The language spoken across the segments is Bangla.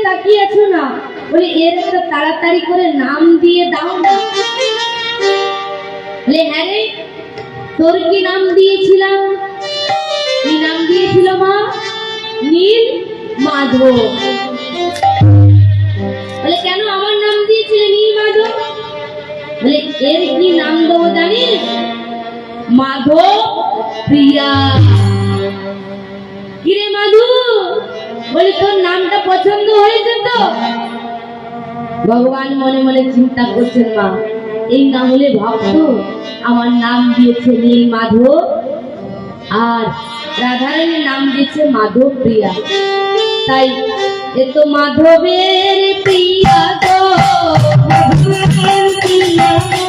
তাকিয়ে আছো না, বলে এর একটা তাড়াতাড়ি করে নাম দিয়ে দাও না। বলে হ্যাঁ রে, তোর কি নাম দিয়েছিলাম? কি নাম দিয়েছিল মা? নীল মাধব। বলে কেন আমার নাম দিয়েছিলে নীল মাধব? বলে এর কি নাম দেবো জানিস? মাধব প্রিয়া। কিরে মাধু, বলে তোর নামটা পছন্দ হয়েছে তো? ভগবান মনে মনে চিন্তা করছেন, মা এই নাম হলে ভাবতো আমার নাম দিয়েছে নীল মাধব, আর রাধারানীর নাম দিয়েছে মাধব প্রিয়া। তাই এ তো মাধবের প্রিয়া গো, মাধবের প্রিয়া গো,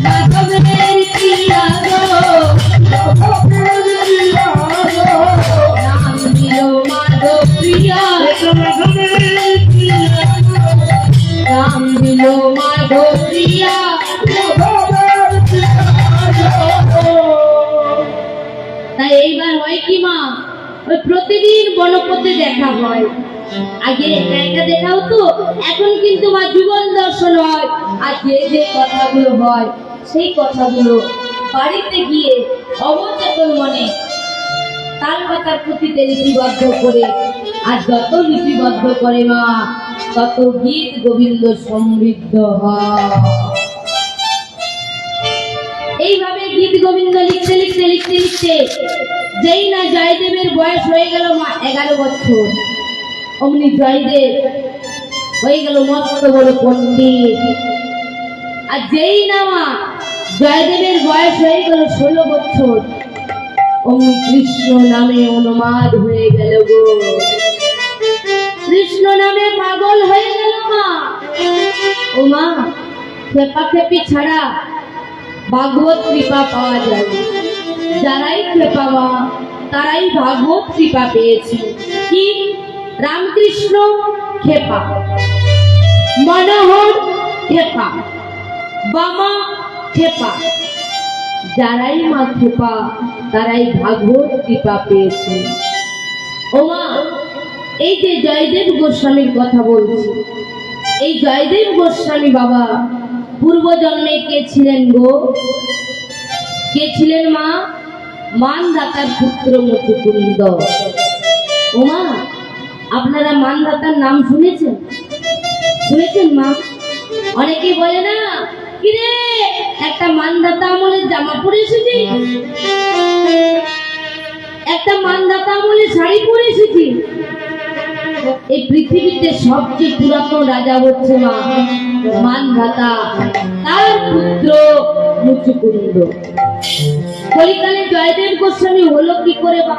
মাধবের প্রিয়া গো, নাম দিল মাধব প্রিয়া, নাম দিল মাধব প্রিয়া। তাই এইবার হয় কি মা, ওই প্রতিদিন বনপথে দেখা হয়। আগে একা দেখা হতো, এখন কিন্তু মা জীবন দর্শন হয়। আর যে যে কথাগুলো হয় সেই কথাগুলো বাড়িতে গিয়ে অবচেতন মনে তার কথার প্রতিতে লিপিবদ্ধ করে, আর যত লিপিবদ্ধ করে মা তত গীত গোবিন্দ সমৃদ্ধ হয়। এইভাবে গীত গোবিন্দ লিখতে লিখতে লিখতে লিখতে যেই না জয়দেবের বয়স হয়ে গেল মা 11 বছর, অমনি জয়দেব হয়ে গেল মস্ত বড় পণ্ডিত। আর যেই না মা জয়দেবের বয়স হয়ে গেল 16 বছর, অমনি কৃষ্ণ নামে উন্মাদ হয়ে গেল গো, কৃষ্ণ নামে পাগল হয়ে গেল মা। ও মা, খেপাখেপি ছাড়া ভাগবত কৃপা পাওয়া যায়। যারাই কৃপা মা তারাই ভাগবত কৃপা পেয়েছে। কি রামকৃষ্ণ খেপা, মনোহর খেপা, বামা খেপা, যারাই মা খেপা তারাই ভাগবত কৃপা পেয়েছে। ও মা, এই যে জয়দেব গোস্বামীর কথা বলছি, এই জয়দেব গোস্বামী বাবা পূর্ব জন্মে কে ছিলেন গো? কে ছিলেন মা? মানধাতার পুত্র মুচুকুন্দ। ও মা, আপনারা মানধাতার নাম শুনেছেন? শুনেছেন মা? অনেকে বলে না, কিরে একটা মানধাতা আমলের জামা পরে এসেছি, একটা মানধাতা আমলের শাড়ি পরে এসেছি। এই পৃথিবীতে সবচেয়ে পুরাতন রাজা হচ্ছে মা মানধাতা, তার পুত্র মুচুকুন্দ। কলিকালে জয়দেব গোস্বামী হলো কি করে বা?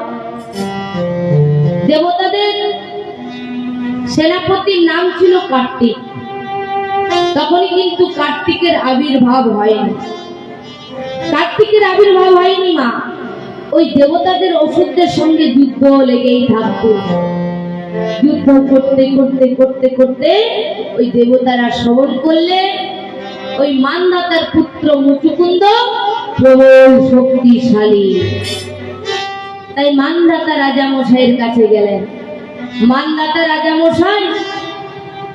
দেবতাদের সেনাপতির নাম ছিল কার্তিক। তখনই কিন্তু কার্তিকের আবির্ভাব হয়নি। কার্তিকের আবির্ভাব হয়নি মা, ওই দেবতাদের অসুরদের সঙ্গে যুদ্ধ লেগেই থাকতো। যুদ্ধ করতে করতে করতে করতে ওই দেবতারা শ্রবণ করলে ওই মানধাতার পুত্র মুচুকুন্দ প্রবল শক্তিশালী। তাই মানধাতা রাজা মশাইয়ের কাছে গেলেন। মানধাতা রাজা মশাই